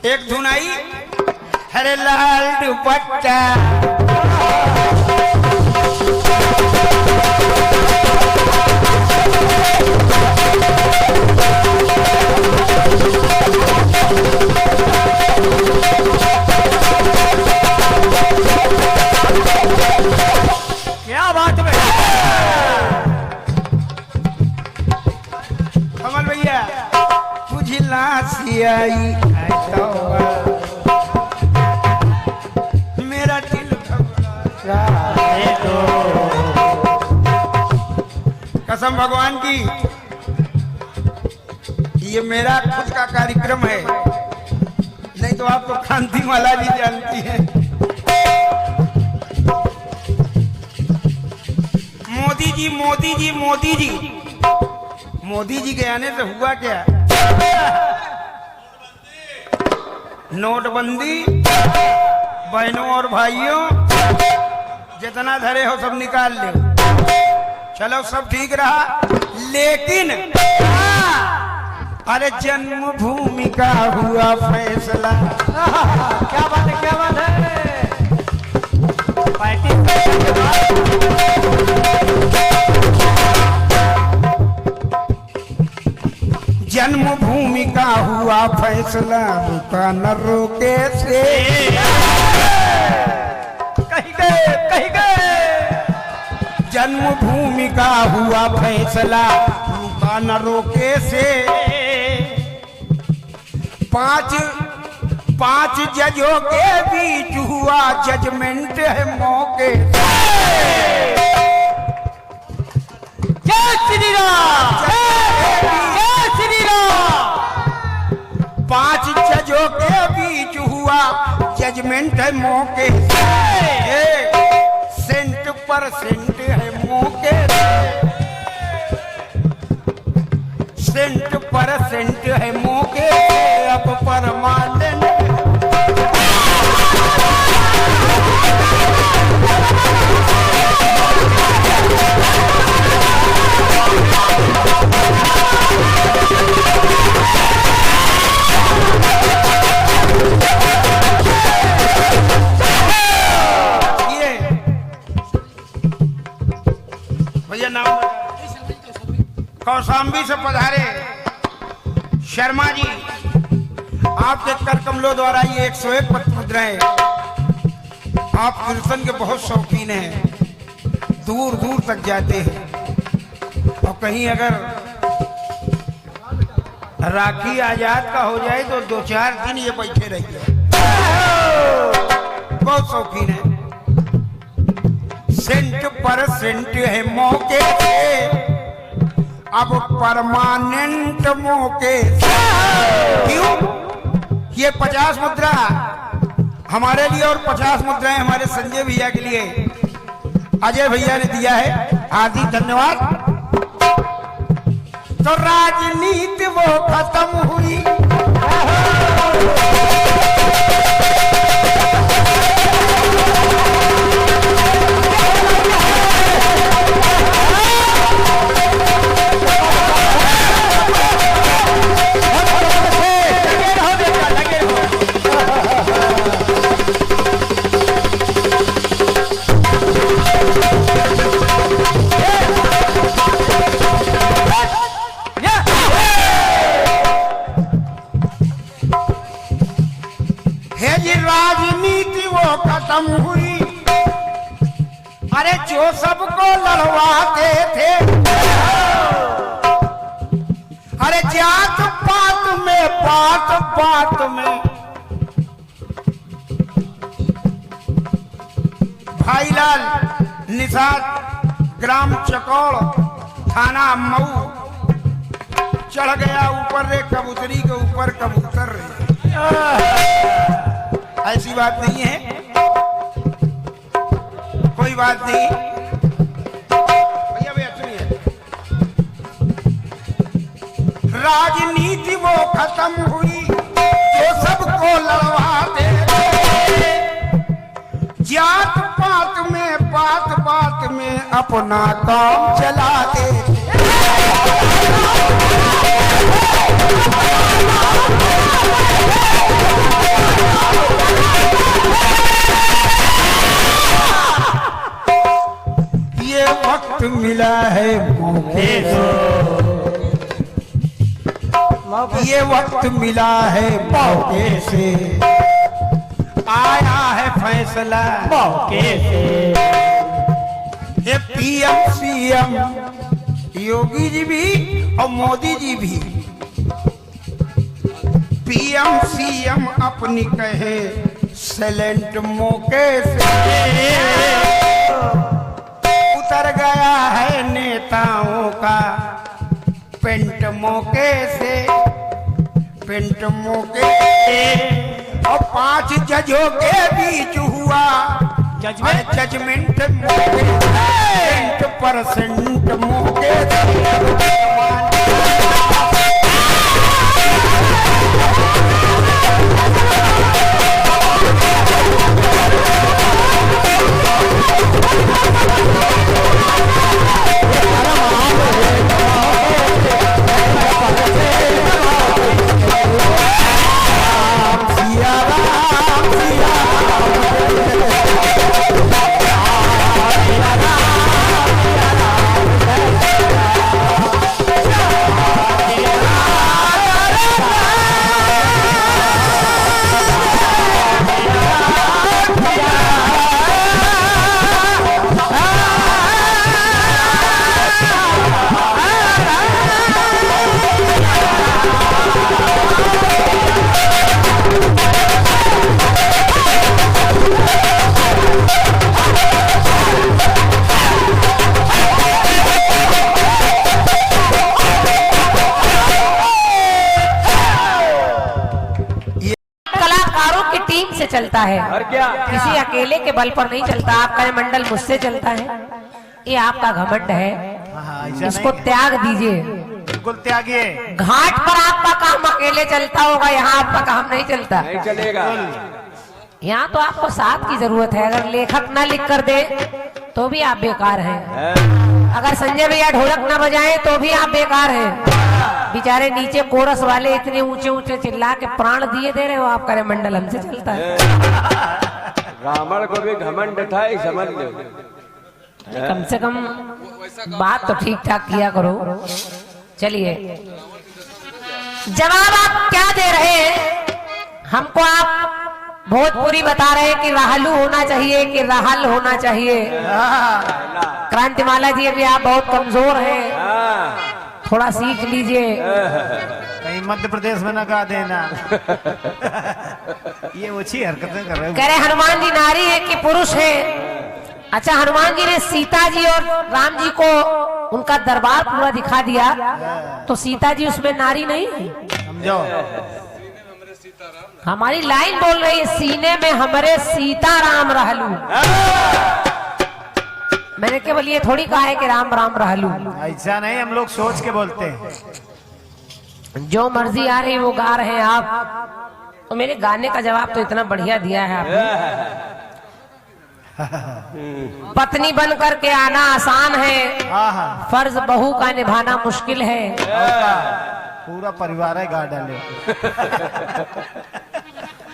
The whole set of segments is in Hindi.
एक धुनाई हरे लाल दुपट्टा क्या बात है कमल भैया बुझला सियाई मेरा दिल कसम भगवान की ये मेरा खुद का कार्यक्रम है, नहीं तो आप तो कांति माला जी जानती हैं। मोदी जी मोदी जी मोदी जी मोदी जी के आने से हुआ क्या? नोटबंदी बहनों और भाइयों जितना धरे हो सब निकाल ले, चलो सब ठीक रहा, लेकिन अरे जन्मभूमि का हुआ फैसला। क्या बात है, क्या बात है। जन्मभूमि का हुआ फैसला रुका न रोके से। कहीं गए, कहीं गए। जन्मभूमि का हुआ फैसला रुका न रोके से। पांच जजों के बीच हुआ जजमेंट है मौके। जय श्री राम, जय श्री राम। 5 जजों के बीच हुआ जजमेंट है मौके से। सेंट परसेंट है मौके से। सेंट परसेंट है मौके से, अब परमानेंट। भैया नाम कौशाम्बी से पधारे शर्मा जी, आपके कर कमलों द्वारा ये 101 पत्र मुद्राएं। आप कीर्तन के बहुत शौकीन हैं, दूर दूर तक जाते हैं, और कहीं अगर राखी आजाद का हो जाए तो 2-4 दिन ये बैठे रहिए, बहुत शौकीन है। सेंट परसेंट है मौके से, अब परमानेंट मौके से। क्यों? ये 50 मुद्रा हमारे लिए और 50 मुद्राएं हमारे संजय भैया के लिए अजय भैया ने दिया है, हार्दिक धन्यवाद। तो राजनीति वो खत्म हुई, राजनीति वो खत्म हुई। अरे जो सबको लड़वाते थे, अरे जात पात में बात बात में, भाईलाल निषाद ग्राम चकौड़ थाना मऊ चढ़ गया ऊपर रे कबूतरी के ऊपर कबूतर रे। ऐसी बात नहीं है, कोई बात नहीं भैया, भैया सुनिए। राजनीति वो खत्म हुई जो सबको लड़वाते थे, जात पात में बात बात में अपना काम चलाते थे। मिला है मौके से, ये वक्त मिला है मौके से, आया है फैसला मौके से। ये पीएम सीएम योगी जी भी और मोदी जी भी, पीएम सीएम अपनी कहे साइलेंट मौके से, उतर गया है नेताओं का पेंट मौके से, पेंट मौके से। और 5 जजों के बीच हुआ जजमेंट मौके से, 100% मौके से। चलता है और क्या किसी अकेले के बल पर नहीं चलता। आपका ये मंडल मुझसे चलता है, ये आपका घमंड है, इसको त्याग दीजिए, बिल्कुल त्यागिए। घाट पर आपका काम अकेले चलता होगा, यहाँ आपका काम नहीं चलता, नहीं चलेगा। यहाँ तो आपको साथ की जरूरत है। अगर लेखक ना लिख कर दे तो भी आप बेकार हैं, अगर संजय भैया ढोलक ना बजाएं तो भी आप बेकार हैं। बेचारे नीचे कोरस वाले इतने ऊंचे ऊंचे चिल्ला के प्राण दिए दे रहे हो, आपका रे मंडल हमसे चलता है। रावण को भी घमंड था, समझ लो। कम से कम बात तो ठीक ठाक किया करो। चलिए, जवाब आप क्या दे रहे हैं हमको? आप भोजपुरी बता रहे हैं कि राहलू होना चाहिए कि राहल होना चाहिए। क्रांतिमाला जी अभी आप बहुत कमजोर हैं, थोड़ा सीख लीजिए। कहीं मध्य प्रदेश में न गा देना। ये ऊंची हरकतें कर रहे हो। कह रहे हनुमान जी नारी है कि पुरुष है? अच्छा, हनुमान जी ने सीता जी और राम जी को उनका दरबार पूरा दिखा दिया, तो सीता जी उसमें नारी नहीं? समझो, हमारी लाइन बोल रही है, सीने में हमारे सीताराम रहलू। मैंने केवल ये थोड़ी कहा है कि राम राम रहलू। ऐसा नहीं, हम लोग सोच के बोलते हैं। जो मर्जी आ रही वो गा रहे हैं आप। तो मेरे गाने का जवाब तो इतना बढ़िया दिया है आपने। पत्नी बन करके आना आसान है, फर्ज बहू का निभाना मुश्किल है। पूरा परिवार है गा डाले।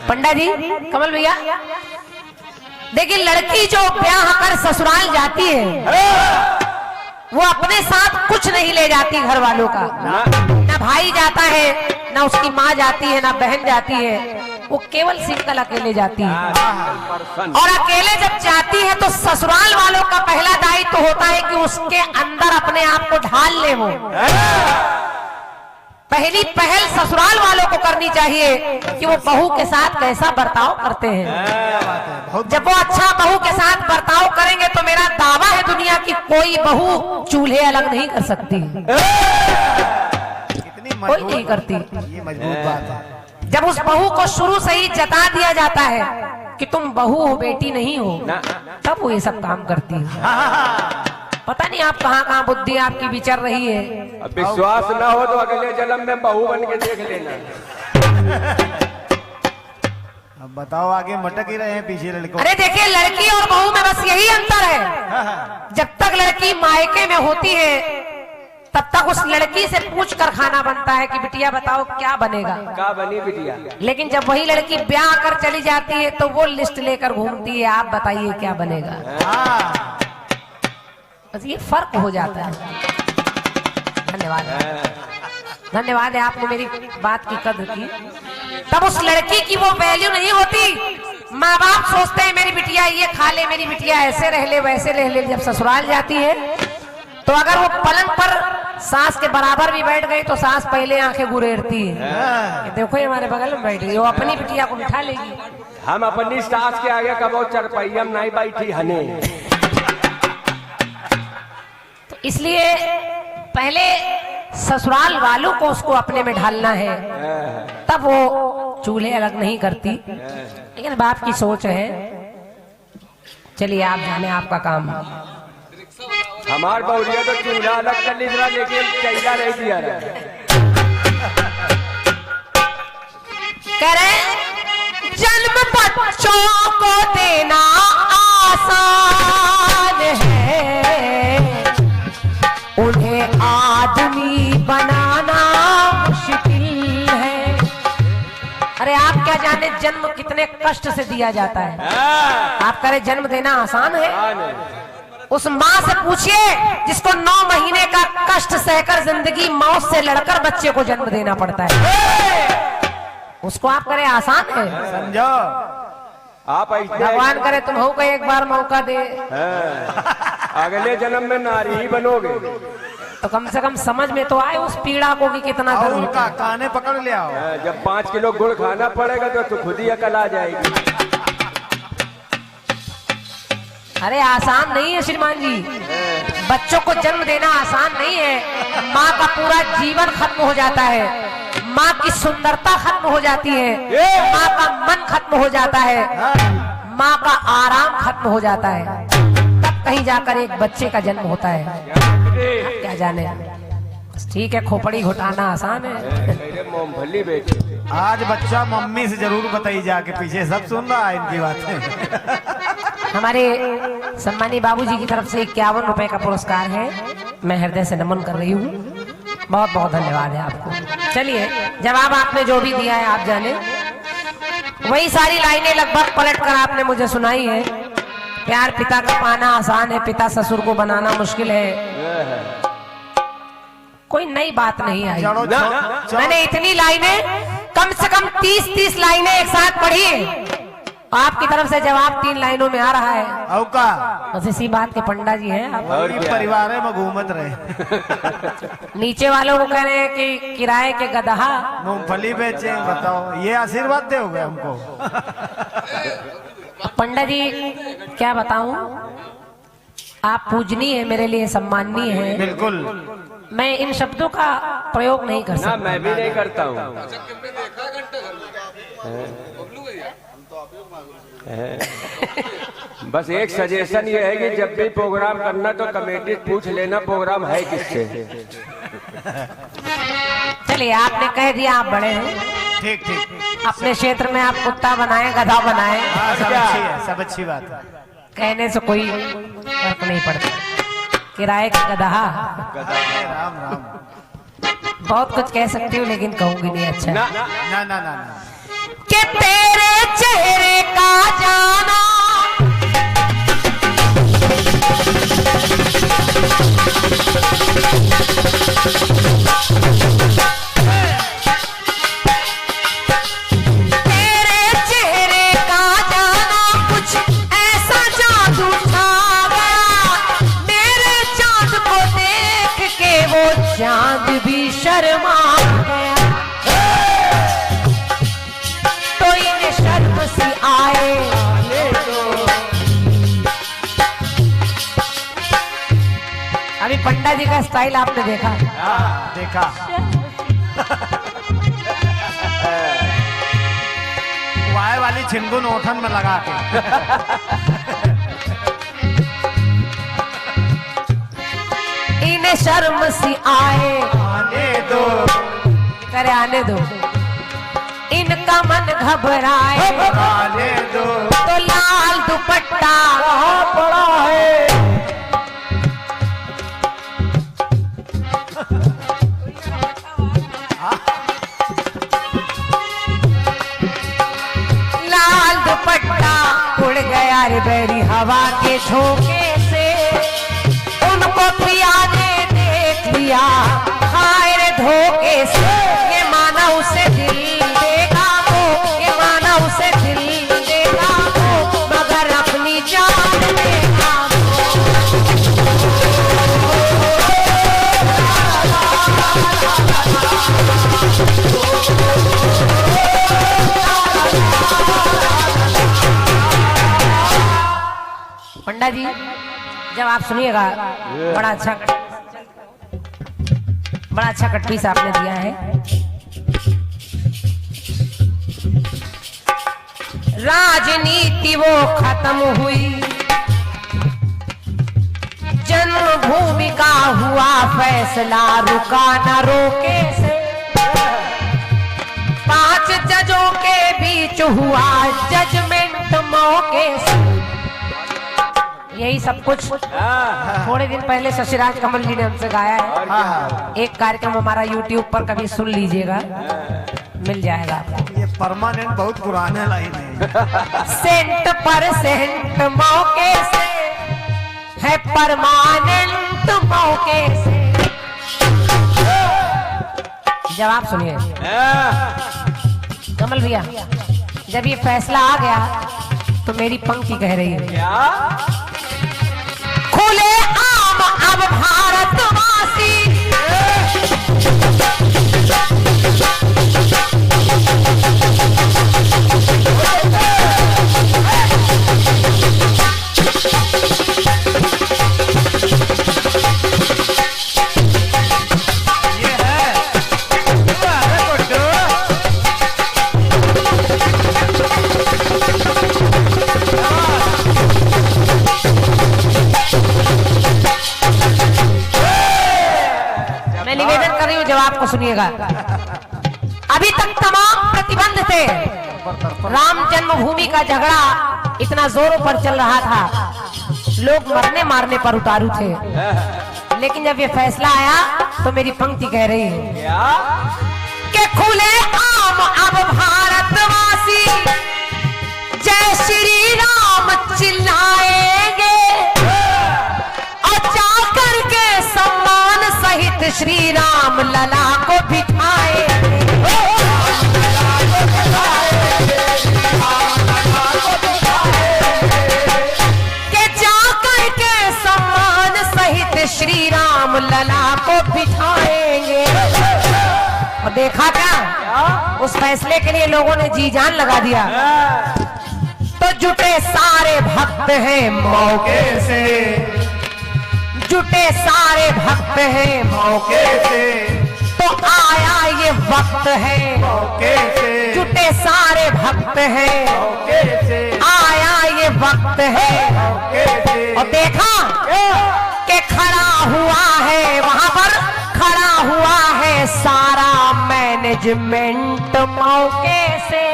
पंडा जी, कमल भैया, देखिए लड़की जो ब्याह कर ससुराल जाती है वो अपने साथ कुछ नहीं ले जाती घर वालों का। ना भाई जाता है, ना उसकी माँ जाती है, ना बहन जाती है, वो केवल सिंगल अकेले जाती है। और अकेले जब जाती है तो ससुराल वालों का पहला दायित्व होता है कि उसके अंदर अपने आप को ढाल ले। वो पहली पहल ससुराल वालों को करनी चाहिए कि वो बहू के साथ कैसा बर्ताव करते हैं। जब वो अच्छा बहू के साथ बर्ताव करेंगे तो मेरा दावा है दुनिया की कोई बहू चूल्हे अलग नहीं कर सकती, कोई नहीं करती। ये मजबूत बात है। जब उस बहू को शुरू से ही जता दिया जाता है कि तुम बहू हो, बेटी नहीं हो, तब वो ये सब काम करती है। पता नहीं आप कहाँ कहाँ बुद्धि आपकी विचर रही है। अब विश्वास ना हो तो अगले जन्म में बहू बन के देख लेना। अब बताओ, आगे मटक ही रहे हैं पीछे लड़कों। अरे देखिए, लड़की और बहू में बस यही अंतर है, जब तक लड़की मायके में होती है तब तक उस लड़की से पूछ कर खाना बनता है कि बिटिया बताओ क्या बनेगा, क्या बनी बिटिया। लेकिन जब वही लड़की ब्याह कर चली जाती है तो वो लिस्ट लेकर घूमती है, आप बताइए क्या बनेगा। बस ये फर्क हो जाता है। धन्यवाद, धन्यवाद है, आपने मेरी बात की कद्र की। तब उस लड़की की वो वैल्यू नहीं होती। माँ बाप सोचते हैं मेरी बिटिया ये खा ले, मेरी बिटिया ऐसे रह ले, वैसे रह ले। जब ससुराल जाती है तो अगर वो पलंग पर सास के बराबर भी बैठ गई तो सास पहले आंखें गुरेरती है कि देखो ये हमारे बगल में बैठ गई, वो अपनी बिटिया को बिठा लेगी। हम अपनी सास के आगे कबो चरपैया में नहीं बैठी हने। तो इसलिए पहले ससुराल वालों को उसको अपने में ढालना है, तब वो चूल्हे अलग नहीं करती। लेकिन बाप की सोच है। चलिए आप जाने, आपका काम। हमार बहुरिया तो चूल्हा अलग कर ली, लेकिन चैया नहीं दिया रहा। कह रहे जन्म बच्चों को देना आसान है, उन्हें आदमी बनाना मुश्किल है। अरे आप क्या जाने जन्म कितने कष्ट से दिया जाता है। आप कह रहे जन्म देना आसान है। उस माँ से पूछिए जिसको 9 महीने का कष्ट सहकर जिंदगी मौत से लड़कर बच्चे को जन्म देना पड़ता है, उसको आप करे आसान है? समझो आप ऐसे भगवान करे तुम हो एक बार मौका दे, अगले जन्म में नारी ही बनोगे तो कम से कम समझ में तो आए उस पीड़ा को कि कितना और दर्द उनका काने पकड़ लिया हो। जब 5 किलो गुड़ खाना पड़ेगा तो तू खुद ही अकल आ जाएगी। अरे आसान नहीं है श्रीमान जी, बच्चों को जन्म देना आसान नहीं है। माँ का पूरा जीवन खत्म हो जाता है, माँ की सुंदरता खत्म हो जाती है, माँ का मन खत्म हो जाता है, माँ का आराम खत्म हो जाता है, तब कहीं जाकर एक बच्चे का जन्म होता है। क्या जाने, ठीक है खोपड़ी घुटाना आसान है। मूंगफली बेचे आज बच्चा मम्मी से जरूर बताई जाके, पीछे सब सुन रहा है इनकी बातें। हमारे सम्मानी बाबूजी की तरफ से 51 रुपए का पुरस्कार है, मैं हृदय से नमन कर रही हूँ। बहुत बहुत धन्यवाद है आपको। चलिए जवाब आपने जो भी दिया है आप जाने, वही सारी लाइनें लगभग पलट कर आपने मुझे सुनाई है। प्यार पिता का पाना आसान है, पिता ससुर को बनाना मुश्किल है। कोई नई बात नहीं आई। मैंने इतनी लाइनें कम से कम 30-30 लाइनें एक साथ पढ़ी, आपकी तरफ से जवाब 3 लाइनों में आ रहा है। औका बस इसी बात के पंडा जी हैं आप। और परिवार में घूमत रहे। नीचे वालों को कह रहे हैं कि किराए के गदहा मूंगफली बेचे, बताओ ये आशीर्वाद दोगे हमको? पंडा जी क्या बताऊं, आप पूजनीय है, मेरे लिए सम्माननीय है। बिल्कुल, मैं इन शब्दों का प्रयोग नहीं कर ना, सकता। मैं भी नहीं करता हूँ। बस एक सजेशन ये है कि जब भी प्रोग्राम करना तो कमेटी पूछ लेना प्रोग्राम है किससे। चलिए आपने कह दिया, आप बड़े हैं, ठीक ठीक, अपने क्षेत्र में आप कुत्ता बनाए गधा बनाए, हाँ, सब अच्छी है, सब अच्छी बात है। कहने से कोई फर्क नहीं पड़ता। किराए का गधा, राम राम। बहुत कुछ कह सकती हूँ लेकिन कहूंगी नहीं। अच्छा ना ना ना ना ना, कि तेरे चेहरे का जाना तेरे चेहरे का जाना कुछ ऐसा जादू था, मेरे चांद को देख के वो चांद भी शर्मा गया। तो इन्हें शर्म सी आए अभी पंडा जी का स्टाइल आपने देखा, देखा। वाय वाली छिंगुन ओठन में लगा के। इन्हें शर्म सी आए, आने दो, करे आने दो, इनका मन घबराए, आने दो, तो लाल दुपट्टा पड़ा है। लाल दुपट्टा उड़ गया रे बैरी हवा के झोंके से, उन दिया, हाय रे धोखे से ये मानव से दिल देगा वो, ये मानव से दिल देगा वो, मगर अपनी जान देगा पंडा जी। जब आप सुनिएगा, बड़ा अच्छा कट पीस आपने दिया है। राजनीति वो खत्म हुई, जन्मभूमि का हुआ फैसला, रुका न रोके से। 5 जजों के बीच हुआ जजमेंट मौके से। यही सब कुछ थोड़े दिन पहले शशिराज कमल जी ने हमसे गाया है। एक कार्यक्रम हमारा YouTube पर कभी सुन लीजिएगा, मिल जाएगा आपको। ये परमानेंट बहुत पुराने लाइन है। सेंट पर सेंट मौके से है, परमानेंट मौके से। जवाब सुनिए कमल भैया, जब ये फैसला आ गया तो मेरी पंक्ति कह रही है, क्या? खुले आम अब भारतवासी, जवाब को सुनिएगा। अभी तक तमाम प्रतिबंध थे, राम जन्मभूमि का झगड़ा इतना जोरों पर चल रहा था, लोग मरने मारने पर उतारू थे। लेकिन जब ये फैसला आया तो मेरी पंक्ति कह रही है, क्या? कि खुले आम अब भारतवासी, जय श्री राम चिल्लाएंगे, और जाकर के सम्मान सहित श्री राम लला को बिठाएंगे। के जाकर के सम्मान सहित श्री राम लला को बिठाएंगे। और देखा क्या, उस फैसले के लिए लोगों ने जी जान लगा दिया। तो जुटे सारे भक्त हैं मौके से, जुटे सारे भक्त हैं मौके से, तो आया ये वक्त है मौके से, जुटे सारे भक्त हैं मौके से, आया ये वक्त है मौके से। और देखा कि खड़ा हुआ है वहां पर, खड़ा हुआ है सारा मैनेजमेंट मौके से।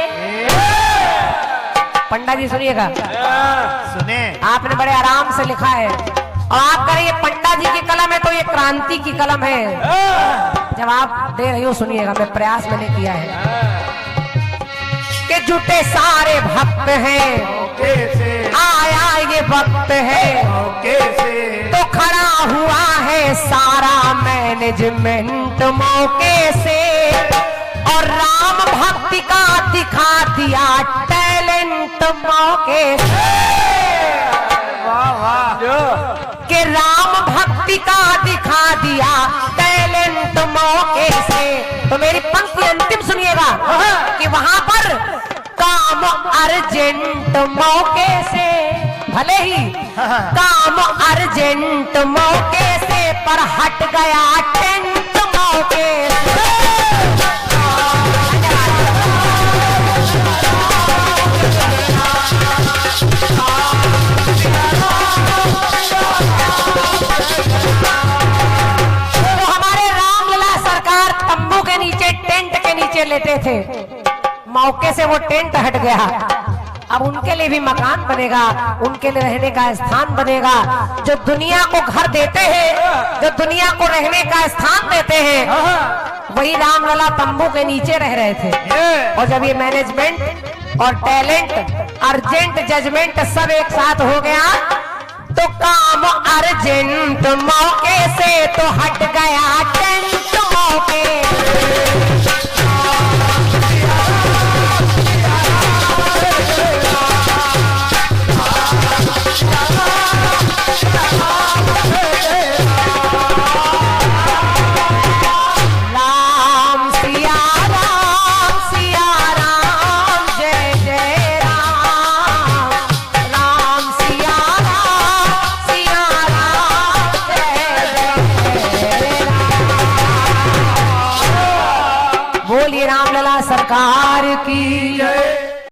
पंडा जी सुनिएगा, सुने आपने बड़े आराम से लिखा है, और आप करें ये पंडा जी की कलम है तो ये क्रांति की कलम है। जवाब दे रही हूँ, सुनिएगा, मैं प्रयास मैंने किया है। कि जुटे सारे भक्त हैं मौके से, आया ये वक्त है मौके से, तो खड़ा हुआ है सारा मैनेजमेंट मौके से। और राम भक्ति का दिखा दिया टैलेंट मौके से। वाह वाह, कि राम भक्ति का दिखा दिया टैलेंट मौके से। तो मेरी पंक्ति अंतिम सुनिएगा कि वहां पर काम अर्जेंट मौके से, भले ही काम अर्जेंट मौके से, पर हट गया टेंट मौके से। तो हमारे रामलला सरकार तंबू के नीचे, टेंट के नीचे लेटे थे, मौके से वो टेंट हट गया। अब उनके लिए भी मकान बनेगा, उनके लिए रहने का स्थान बनेगा। जो दुनिया को घर देते हैं, जो दुनिया को रहने का स्थान देते हैं, वही रामलला तंबू के नीचे रह रहे थे। और जब ये मैनेजमेंट और टैलेंट, अर्जेंट जजमेंट सब एक साथ हो गया, तो तो काम अर्जेंट मौके से तो हट गया टेंट मौके